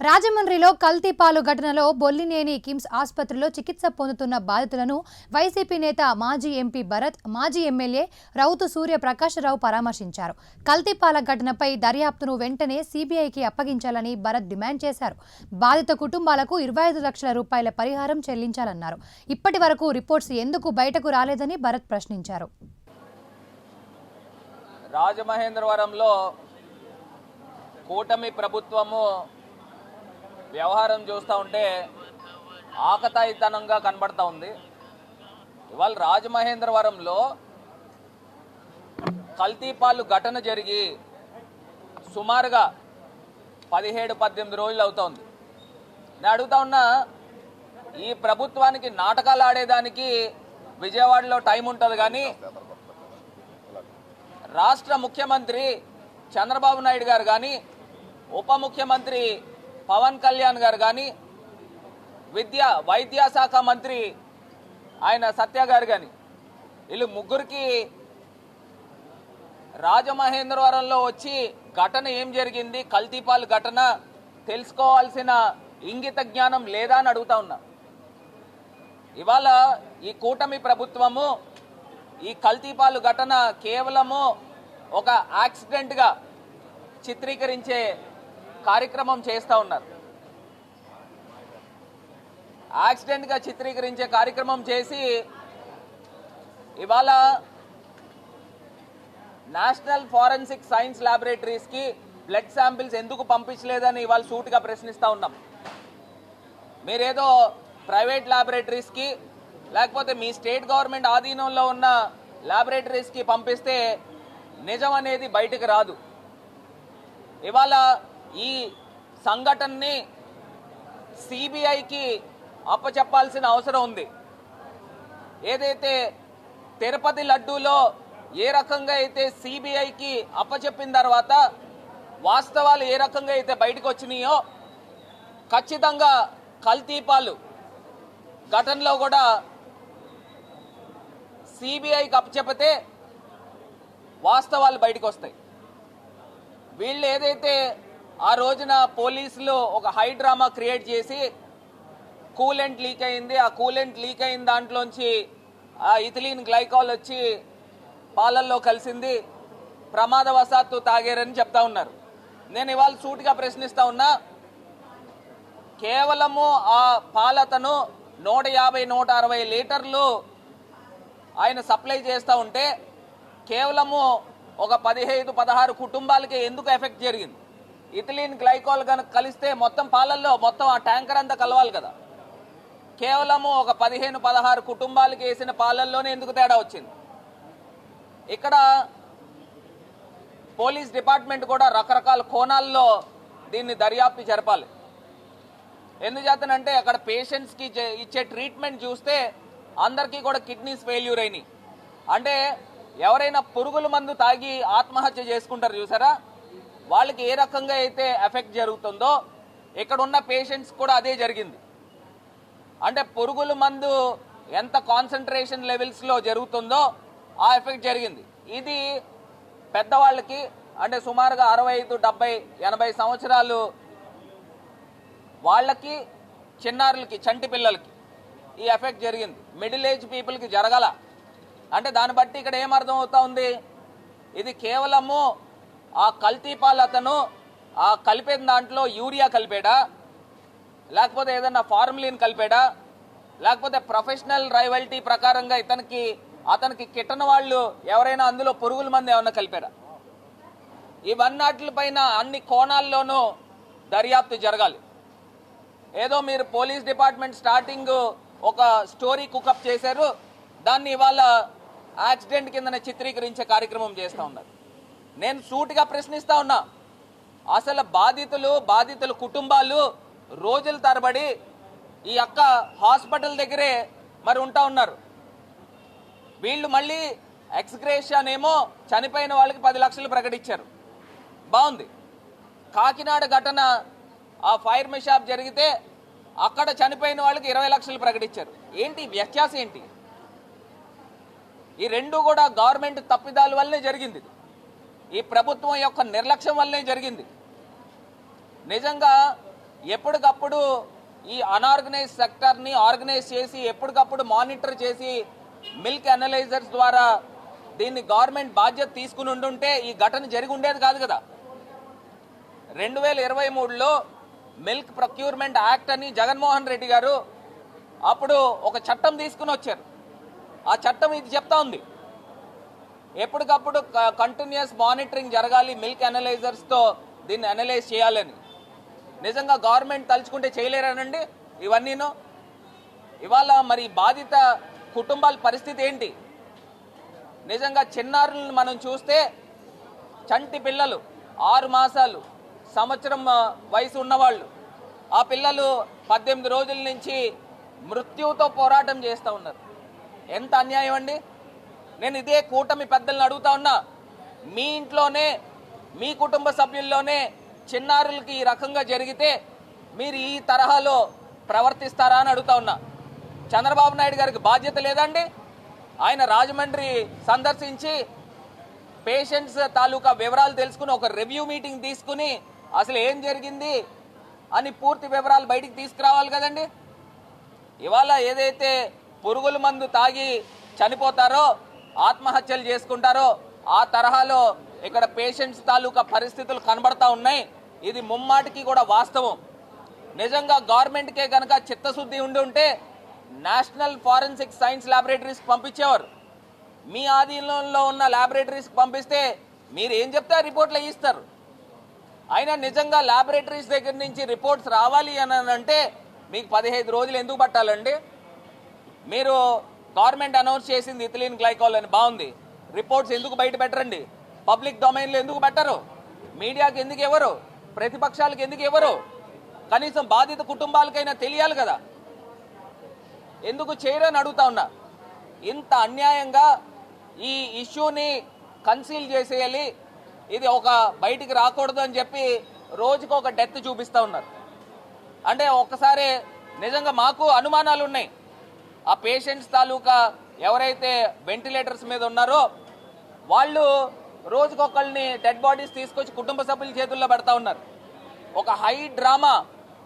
రాజమండ్రిలో కల్తీ పాలు ఘటనలో బొల్లినేని కిమ్స్ ఆసుపత్రిలో చికిత్స పొందుతున్న బాధితులను వైసీపీ నేత మాజీ ఎంపీ భరత్, మాజీ ఎమ్మెల్యే రౌతు సూర్యప్రకాశరావు పరామర్శించారు. కల్తీ పాల ఘటనపై దర్యాప్తును వెంటనే సీబీఐకి అప్పగించాలని భరత్ డిమాండ్ చేశారు. బాధిత కుటుంబాలకు 25 లక్షల రూపాయల పరిహారం చెల్లించాలన్నారు. ఇప్పటి వరకు రిపోర్ట్స్ ఎందుకు బయటకు రాలేదని భరత్ ప్రశ్నించారు. రాజమహేంద్రవరంలో కూటమి ప్రభుత్వము వ్యవహారం చూస్తూ ఉంటే ఆకతాయితనంగా కనబడతా ఉంది. ఇవాళ రాజమహేంద్రవరంలో కల్తీపాలు ఘటన జరిగి సుమారుగా 17-18 రోజులు అవుతోంది. నేను అడుగుతా ఉన్నా, ఈ ప్రభుత్వానికి నాటకాలు ఆడేదానికి విజయవాడలో టైం ఉంటుంది, కానీ రాష్ట్ర ముఖ్యమంత్రి చంద్రబాబు నాయుడు గారు కానీ, ఉప ముఖ్యమంత్రి పవన్ కళ్యాణ్ గారు కానీ, వైద్యశాఖ మంత్రి ఆయన సత్య గారు కానీ, వీళ్ళు ముగ్గురికి రాజమహేంద్రవరంలో వచ్చి ఘటన ఏం జరిగింది, కల్తీపాలు ఘటన తెలుసుకోవాల్సిన ఇంగిత జ్ఞానం లేదా అని అడుగుతా ఉన్నా. ఇవాళ ఈ కూటమి ప్రభుత్వము ఈ కల్తీపాలు ఘటన కేవలము ఒక యాక్సిడెంట్గా చిత్రీకరించే కార్యక్రమం చేస్తూ ఉన్నారు. యాక్సిడెంట్గా చిత్రీకరించే కార్యక్రమం చేసి ఇవాళ నేషనల్ ఫారెన్సిక్ సైన్స్ ల్యాబొరేటరీస్కి బ్లడ్ శాంపిల్స్ ఎందుకు పంపించలేదని ఇవాళ సూటిగా ప్రశ్నిస్తూ ఉన్నాం. మీరేదో ప్రైవేట్ ల్యాబొరేటరీస్కి లేకపోతే మీ స్టేట్ గవర్నమెంట్ ఆధీనంలో ఉన్న ల్యాబొరేటరీస్కి పంపిస్తే నిజం అనేది బయటకు రాదు. ఇవాళ ఈ సంఘటనని సిబిఐకి అప్పచెప్పాల్సిన అవసరం ఉంది. ఏదైతే తిరుపతి లడ్డూలో ఏ రకంగా అయితే సిబిఐకి అప్పచెప్పిన తర్వాత వాస్తవాలు ఏ రకంగా అయితే బయటకు వచ్చినాయో, ఖచ్చితంగా కల్తీపాలు ఘటనలో కూడా సిబిఐకి అప్పచెప్పితే వాస్తవాలు బయటకు వస్తాయి. వీళ్ళు ఏదైతే ఆ రోజున పోలీసులు ఒక హై డ్రామా క్రియేట్ చేసి కూలెంట్ లీక్ అయింది, ఆ కూలెంట్ లీక్ అయిన దాంట్లోంచి ఆ ఇథిలీన్ గ్లైకాల్ వచ్చి పాలల్లో కలిసింది, ప్రమాదవశాత్తు తాగారని చెప్తా ఉన్నారు. నేను ఇవాళ సూటిగా ప్రశ్నిస్తా ఉన్నా, కేవలము ఆ పాలతను 150-160 లీటర్లు ఆయన సప్లై చేస్తూ ఉంటే కేవలము ఒక 15-16 కుటుంబాలకి ఎందుకు ఎఫెక్ట్ జరిగింది? ఇథిలీన్ గ్లైకాల్ కనుక కలిస్తే మొత్తం పాలల్లో మొత్తం ఆ ట్యాంకర్ అంతా కలవాలి కదా. కేవలము ఒక 15-16 కుటుంబాలకి వేసిన పాలల్లోనే ఎందుకు తేడా వచ్చింది? ఇక్కడ పోలీస్ డిపార్ట్మెంట్ కూడా రకరకాల కోణాల్లో దీన్ని దర్యాప్తు జరపాలి. ఎందుచేతనంటే అక్కడ పేషెంట్స్కి ఇచ్చే ట్రీట్మెంట్ చూస్తే అందరికీ కూడా కిడ్నీస్ ఫెయిల్యూర్ అయినాయి. అంటే ఎవరైనా పురుగుల మందు తాగి ఆత్మహత్య చేసుకుంటారు చూసారా, వాళ్ళకి ఏ రకంగా అయితే ఎఫెక్ట్ జరుగుతుందో ఇక్కడ ఉన్న పేషెంట్స్ కూడా అదే జరిగింది. అంటే పురుగుల మందు ఎంత కాన్సన్ట్రేషన్ లెవెల్స్లో జరుగుతుందో ఆ ఎఫెక్ట్ జరిగింది. ఇది పెద్దవాళ్ళకి, అంటే సుమారుగా 65, 70, 80 సంవత్సరాలు వాళ్ళకి, చిన్నారులకి, చంటి పిల్లలకి ఈ ఎఫెక్ట్ జరిగింది. మిడిల్ ఏజ్ పీపుల్కి జరగల. అంటే దాన్ని బట్టి ఇక్కడ ఏమర్థం అవుతా ఉంది, ఇది కేవలము ఆ కల్తీపాలు అతను ఆ కలిపిన దాంట్లో యూరియా కలిపాడా, లేకపోతే ఏదన్నా ఫార్ములిన్ కలిపాడా, లేకపోతే ప్రొఫెషనల్ రైవల్టీ ప్రకారంగా అతనికి కిట్టన వాళ్ళు ఎవరైనా అందులో పురుగుల మంది ఏమన్నా కలిపారా? ఇవన్నిటిపైన అన్ని కోణాల్లోనూ దర్యాప్తు జరగాలి. ఏదో మీరు పోలీస్ డిపార్ట్మెంట్ స్టార్టింగ్ ఒక స్టోరీ కుకప్ చేశారు, దాన్ని ఇవాళ యాక్సిడెంట్ కిందనే చిత్రీకరించే కార్యక్రమం చేస్తూ ఉన్నారు. నేను సూటిగా ప్రశ్నిస్తా ఉన్నా, అసలు బాధితుల కుటుంబాలు రోజుల తరబడి ఈ అక్క హాస్పిటల్ దగ్గరే మరి ఉంటా ఉన్నారు. వీళ్ళు మళ్ళీ ఎక్స్గ్రేషన్ ఏమో చనిపోయిన వాళ్ళకి 10 లక్షలు ప్రకటించారు. బాగుంది. కాకినాడ ఘటన ఆ ఫైర్ మిషాప్ జరిగితే అక్కడ చనిపోయిన వాళ్ళకి 20 లక్షలు ప్రకటించారు. ఏంటి వ్యత్యాసం ఏంటి? ఈ రెండు కూడా గవర్నమెంట్ తప్పిదాల వల్లనే జరిగింది. ఈ ప్రభుత్వం యొక్క నిర్లక్ష్యం వల్లనే జరిగింది. నిజంగా ఎప్పటికప్పుడు ఈ అనార్గనైజ్ సెక్టర్ని ఆర్గనైజ్ చేసి ఎప్పటికప్పుడు మానిటర్ చేసి మిల్క్ అనలైజర్స్ ద్వారా దీన్ని గవర్నమెంట్ బాధ్యత తీసుకుని ఉండుంటే ఈ ఘటన జరిగి ఉండేది కాదు కదా. 2023లో మిల్క్ ప్రొక్యూర్మెంట్ యాక్ట్ అని జగన్మోహన్ రెడ్డి గారు అప్పుడు ఒక చట్టం తీసుకుని వచ్చారు. ఆ చట్టం ఇది చెప్తా ఉంది, ఎప్పటికప్పుడు కంటిన్యూస్ మానిటరింగ్ జరగాలి, మిల్క్ అనలైజర్స్తో దీన్ని అనలైజ్ చేయాలని. నిజంగా గవర్నమెంట్ తలుచుకుంటే చేయలేరనండి ఇవన్నీను. ఇవాళ మరి బాధిత కుటుంబాల పరిస్థితి ఏంటి? నిజంగా చిన్నారులను మనం చూస్తే చంటి పిల్లలు 6 మాసాలు సంవత్సరం వయసు ఉన్నవాళ్ళు, ఆ పిల్లలు 18 రోజుల నుంచి మృత్యువుతో పోరాటం చేస్తూ ఉన్నారు. ఎంత అన్యాయం అండి. నేను ఇదే కూటమి పెద్దలను అడుగుతా ఉన్నా, మీ ఇంట్లోనే మీ కుటుంబ సభ్యుల్లోనే చిన్నారులకి ఈ రకంగా జరిగితే మీరు ఈ తరహాలో ప్రవర్తిస్తారా అని అడుగుతా ఉన్నా. చంద్రబాబు నాయుడు గారికి బాధ్యత లేదండి? ఆయన రాజమండ్రి సందర్శించి పేషెంట్స్ తాలూకా వివరాలు తెలుసుకుని ఒక రివ్యూ మీటింగ్ తీసుకుని అసలు ఏం జరిగింది అని పూర్తి వివరాలు బయటికి తీసుకురావాలి కదండి. ఇవాళ ఏదైతే పురుగుల మందు తాగి చనిపోతారో, ఆత్మహత్యలు చేసుకుంటారో, ఆ తరహాలో ఇక్కడ పేషెంట్స్ తాలూకా పరిస్థితులు కనబడతా ఉన్నాయి. ఇది ముమ్మాటికి కూడా వాస్తవం. నిజంగా గవర్నమెంట్కే కనుక చిత్తశుద్ధి ఉంటే నేషనల్ ఫారెన్సిక్ సైన్స్ ల్యాబొరేటరీస్కి పంపించేవారు. మీ ఆధీనంలో ఉన్న ల్యాబొరేటరీస్కి పంపిస్తే మీరు ఏం చెప్తే ఆ రిపోర్ట్లు ఇస్తారు. అయినా నిజంగా ల్యాబొరేటరీస్ దగ్గర నుంచి రిపోర్ట్స్ రావాలి అని అంటే మీకు 15 రోజులు ఎందుకు పట్టాలండి? మీరు గవర్నమెంట్ అనౌన్స్ చేసింది ఇథిలీన్ గ్లైకాల్ అని బాగుంది, రిపోర్ట్స్ ఎందుకు బయట పెట్టరండి? పబ్లిక్ డొమైన్లో ఎందుకు పెట్టరు? మీడియాకి ఎందుకు ఇవ్వరు? ప్రతిపక్షాలకు ఎందుకు ఇవ్వరు? కనీసం బాధిత కుటుంబాలకైనా తెలియాలి కదా, ఎందుకు చేయరని అడుగుతా ఉన్నా. ఇంత అన్యాయంగా ఈ ఇష్యూని కన్సీల్ చేసేయాలి, ఇది ఒక బయటికి రాకూడదు అని చెప్పి రోజుకు ఒక డెత్ చూపిస్తూ ఉన్నారు. అంటే ఒక్కసారి నిజంగా మాకు అనుమానాలు ఉన్నాయి. ఆ పేషెంట్స్ తాలూకా ఎవరైతే వెంటిలేటర్స్ మీద ఉన్నారో వాళ్ళు రోజుకొకళ్ళని డెడ్ బాడీస్ తీసుకొచ్చి కుటుంబ సభ్యుల చేతుల్లో పెడతా ఉన్నారు. ఒక హై డ్రామా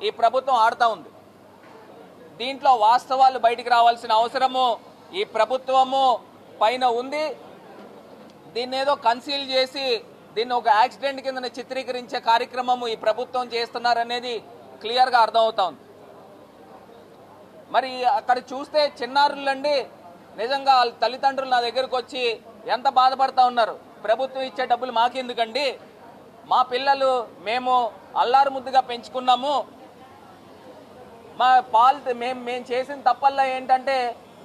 ఈ ప్రభుత్వం ఆడుతూ ఉంది. దీంట్లో వాస్తవాలు బయటికి రావాల్సిన అవసరము ఈ ప్రభుత్వము పైన ఉంది. దీన్ని ఏదో కన్సీల్ చేసి దీన్ని ఒక యాక్సిడెంట్ కింద చిత్రీకరించే కార్యక్రమము ఈ ప్రభుత్వం చేస్తున్నారనేది క్లియర్గా అర్థమవుతా ఉంది. మరి అక్కడ చూస్తే చిన్నారులండి నిజంగా వాళ్ళ తల్లిదండ్రులు నా దగ్గరకు వచ్చి ఎంత బాధపడతా ఉన్నారు. ప్రభుత్వం ఇచ్చే డబ్బులు మాకెందుకండి, మా పిల్లలు మేము అల్లారు ముద్దుగా పెంచుకున్నాము, మా పాలు మేము చేసిన తప్పల్లా ఏంటంటే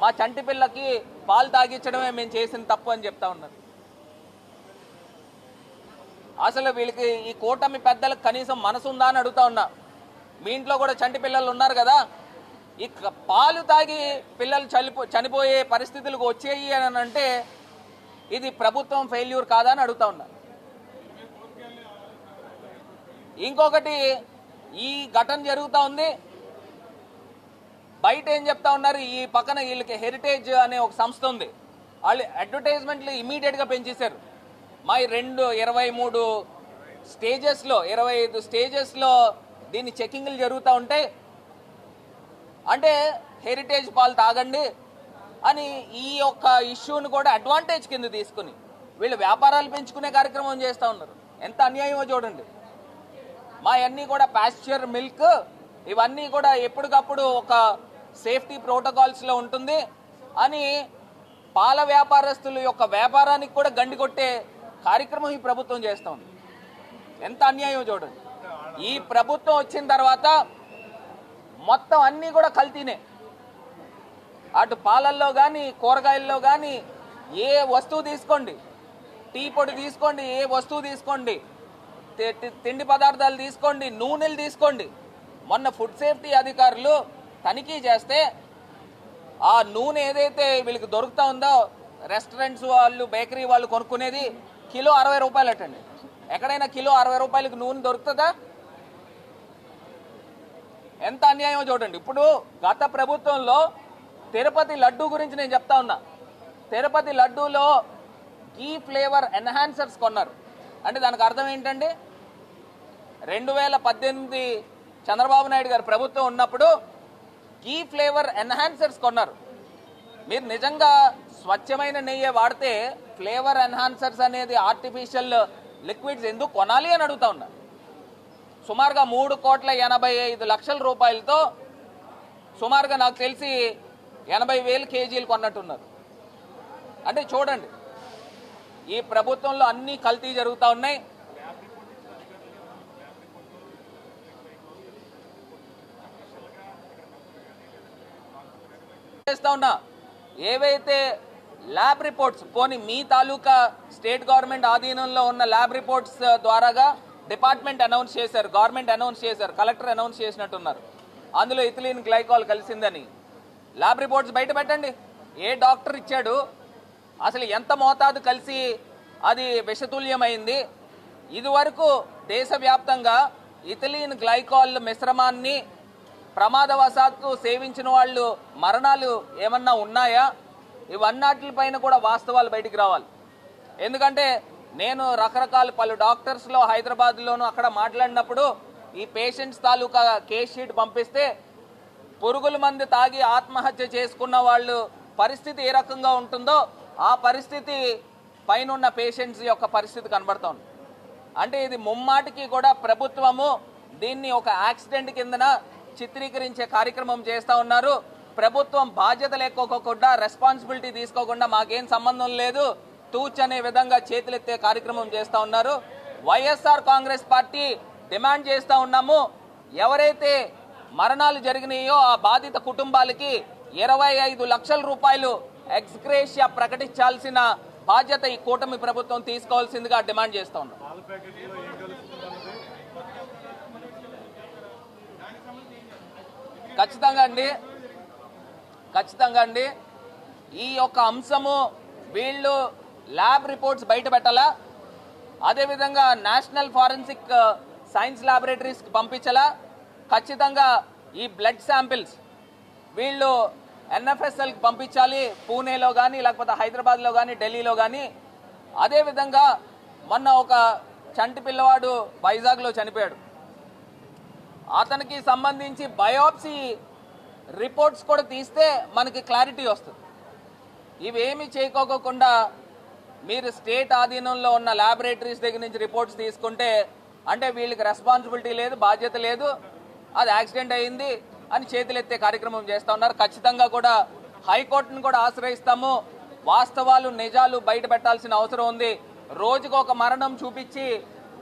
మా చంటి పిల్లకి పాలు తాగించడమే మేము చేసిన తప్పు అని చెప్తా ఉన్నారు. అసలు వీళ్ళకి ఈ కూటమి పెద్దలకు కనీసం మనసు ఉందా అని అడుగుతా ఉన్నా. మీ ఇంట్లో కూడా చంటి పిల్లలు ఉన్నారు కదా, ఈ పాలు తాగి పిల్లలు చనిపోయే పరిస్థితులకు వచ్చేయి అని అంటే ఇది ప్రభుత్వం ఫెయిల్యూర్ కాదా అని అడుగుతా ఉన్నా. ఇంకొకటి, ఈ ఘటన జరుగుతూ ఉంది, బయట ఏం చెప్తా ఉన్నారు, ఈ పక్కన వీళ్ళకి హెరిటేజ్ అనే ఒక సంస్థ ఉంది, వాళ్ళు అడ్వర్టైజ్మెంట్లు ఇమీడియట్గా పెంచేశారు. మా 23 స్టేజెస్లో 25 స్టేజెస్లో దీన్ని చెకింగ్లు జరుగుతూ ఉంటాయి. అంటే హెరిటేజ్ పాలు తాగండి అని ఈ యొక్క ఇష్యూని కూడా అడ్వాంటేజ్ కింద తీసుకుని వీళ్ళు వ్యాపారాలు పెంచుకునే కార్యక్రమం చేస్తూ ఉన్నారు. ఎంత అన్యాయమో చూడండి. మా అన్నీ కూడా పాస్చర్ మిల్క్ ఇవన్నీ కూడా ఎప్పటికప్పుడు ఒక సేఫ్టీ ప్రోటోకాల్స్లో ఉంటుంది అని పాల వ్యాపారస్తుల యొక్క వ్యాపారానికి కూడా గండి కొట్టే కార్యక్రమం ఈ ప్రభుత్వం చేస్తూ ఉంది. ఎంత అన్యాయం చూడండి. ఈ ప్రభుత్వం వచ్చిన తర్వాత మొత్తం అన్నీ కూడా కల్తీనే. అటు పాలల్లో కానీ కూరగాయల్లో కానీ ఏ వస్తువు తీసుకోండి, టీ పొడి తీసుకోండి, ఏ వస్తువు తీసుకోండి, తిండి పదార్థాలు తీసుకోండి, నూనెలు తీసుకోండి. మొన్న ఫుడ్ సేఫ్టీ అధికారులు తనిఖీ చేస్తే ఆ నూనె ఏదైతే వీళ్ళకి దొరుకుతా ఉందో రెస్టారెంట్స్ వాళ్ళు బేకరీ వాళ్ళు కొనుక్కునేది కిలో 60 రూపాయలు అటండి. ఎక్కడైనా కిలో 60 రూపాయలకు నూనె దొరుకుతుందా? ఎంత అన్యాయమో చూడండి. ఇప్పుడు గత ప్రభుత్వంలో తిరుపతి లడ్డూ గురించి నేను చెప్తా ఉన్నా. తిరుపతి లడ్డూలో గీ ఫ్లేవర్ ఎన్హాన్సర్స్ కొన్నారు. అంటే దానికి అర్థం ఏంటండి, 2018 చంద్రబాబు నాయుడు గారు ప్రభుత్వం ఉన్నప్పుడు గీ ఫ్లేవర్ ఎన్హాన్సర్స్ కొన్నారు. మీరు నిజంగా స్వచ్ఛమైన నెయ్యి వాడితే ఫ్లేవర్ ఎన్హాన్సర్స్ అనేది ఆర్టిఫిషియల్ లిక్విడ్స్ ఎందుకు కొనాలి అని అడుగుతా ఉన్నా. సుమారుగా 3,85,00,000 రూపాయలతో సుమారుగా నాకు తెలిసి 80,000 కేజీలు కొన్నట్టున్నారు. అంటే చూడండి, ఈ ప్రభుత్వంలో అన్ని కల్తీ జరుగుతూ ఉన్నాయి. చేస్తా ఉన్నా ఏవైతే ల్యాబ్ రిపోర్ట్స్ పోనీ మీ తాలూకా స్టేట్ గవర్నమెంట్ ఆధీనంలో ఉన్న ల్యాబ్ రిపోర్ట్స్ ద్వారాగా డిపార్ట్మెంట్ అనౌన్స్ చేశారు, గవర్నమెంట్ అనౌన్స్ చేశారు, కలెక్టర్ అనౌన్స్ చేసినట్టున్నారు. అందులో ఇథిలీన్ గ్లైకాల్ కలిసిందని ల్యాబ్ రిపోర్ట్స్ బయట పెట్టండి. ఏ డాక్టర్ ఇచ్చాడు, అసలు ఎంత మోతాదు కలిసి అది విషతుల్యమైంది. ఇదివరకు దేశవ్యాప్తంగా ఇథిలీన్ గ్లైకాల్ మిశ్రమాన్ని ప్రమాదవశాత్తు సేవించిన వాళ్ళు మరణాలు ఏమన్నా ఉన్నాయా? ఇవన్నిటిపైన కూడా వాస్తవాలు బయటికి రావాలి. ఎందుకంటే నేను రకరకాల పలు డాక్టర్స్లో హైదరాబాద్లోనూ అక్కడ మాట్లాడినప్పుడు ఈ పేషెంట్స్ తాలూకా కేస్ షీట్ పంపిస్తే పురుగుల మందు తాగి ఆత్మహత్య చేసుకున్న వాళ్ళు పరిస్థితి ఏ రకంగా ఉంటుందో ఆ పరిస్థితి పైన ఉన్న పేషెంట్స్ యొక్క పరిస్థితి కనబడుతూ ఉంది. అంటే ఇది ముమ్మాటికి కూడా ప్రభుత్వము దీన్ని ఒక యాక్సిడెంట్ కిందన చిత్రీకరించే కార్యక్రమం చేస్తూ ఉన్నారు. ప్రభుత్వం బాధ్యత లేకోకుండా రెస్పాన్సిబిలిటీ తీసుకోకుండా మాకేం సంబంధం లేదు తూచ్ అనే విధంగా చేతులెత్తే కార్యక్రమం చేస్తూ ఉన్నారు. వైఎస్ఆర్ కాంగ్రెస్ పార్టీ డిమాండ్ చేస్తూ ఉన్నాము, ఎవరైతే మరణాలు జరిగినాయో ఆ బాధిత కుటుంబాలకి 25 లక్షల రూపాయలు ఎక్స్గ్రేషియా ప్రకటించాల్సిన బాధ్యత ఈ కూటమి ప్రభుత్వం తీసుకోవాల్సిందిగా డిమాండ్ చేస్తూ ఉన్నాం. ఖచ్చితంగా అండి ఈ యొక్క అంశము వీళ్ళు ల్యాబ్ రిపోర్ట్స్ బయట పెట్టాలా, అదేవిధంగా నేషనల్ ఫారెన్సిక్ సైన్స్ ల్యాబొరేటరీస్కి పంపించాలా. ఖచ్చితంగా ఈ బ్లడ్ శాంపిల్స్ వీళ్ళు ఎన్ఎఫ్ఎస్ఎల్కి పంపించాలి, పూణేలో కానీ లేకపోతే హైదరాబాద్లో కానీ ఢిల్లీలో కానీ. అదేవిధంగా మొన్న ఒక చంటి పిల్లవాడు వైజాగ్లో చనిపోయాడు, అతనికి సంబంధించి బయోప్సీ రిపోర్ట్స్ కూడా తీస్తే మనకి క్లారిటీ వస్తుంది. ఇవేమి చేయకోకుండా మీరు స్టేట్ ఆధీనంలో ఉన్న ల్యాబొరేటరీస్ దగ్గర నుంచి రిపోర్ట్స్ తీసుకుంటే అంటే వీళ్ళకి రెస్పాన్సిబిలిటీ లేదు, బాధ్యత లేదు, అది యాక్సిడెంట్ అయింది అని చేతులెత్తే కార్యక్రమం చేస్తూ ఉన్నారు. ఖచ్చితంగా కూడా హైకోర్టును కూడా ఆశ్రయిస్తాము. వాస్తవాలు నిజాలు బయట పెట్టాల్సిన అవసరం ఉంది. రోజుకు ఒక మరణం చూపించి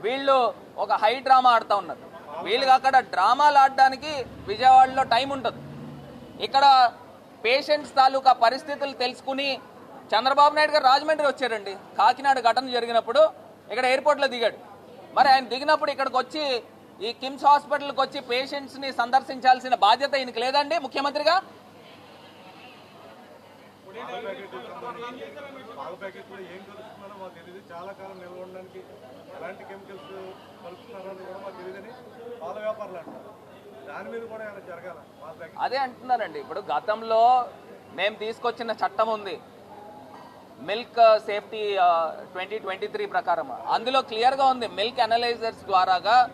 వీళ్ళు ఒక హై డ్రామా ఆడుతూ ఉన్నారు. వీళ్ళకి అక్కడ డ్రామాలు ఆడడానికి విజయవాడలో టైం ఉంటుంది. ఇక్కడ పేషెంట్స్ తాలూకా పరిస్థితులు తెలుసుకుని చంద్రబాబు నాయుడు గారు రాజమండ్రి వచ్చారండి. కాకినాడ ఘటన జరిగినప్పుడు ఇక్కడ ఎయిర్పోర్ట్లో దిగాడు. మరి ఆయన దిగినప్పుడు ఇక్కడికి వచ్చి ఈ కిమ్స్ హాస్పిటల్కి వచ్చి పేషెంట్స్ని సందర్శించాల్సిన బాధ్యత ఈయనకి లేదండి ముఖ్యమంత్రిగా? అదే అంటున్నారండి. ఇప్పుడు గతంలో మేము తీసుకొచ్చిన చట్టం ఉంది, మిల్క్ సేఫ్టీ 2023 ప్రకారం. అందులో క్లియర్గా ఉంది మిల్క్ అనలైజర్స్ ద్వారాగా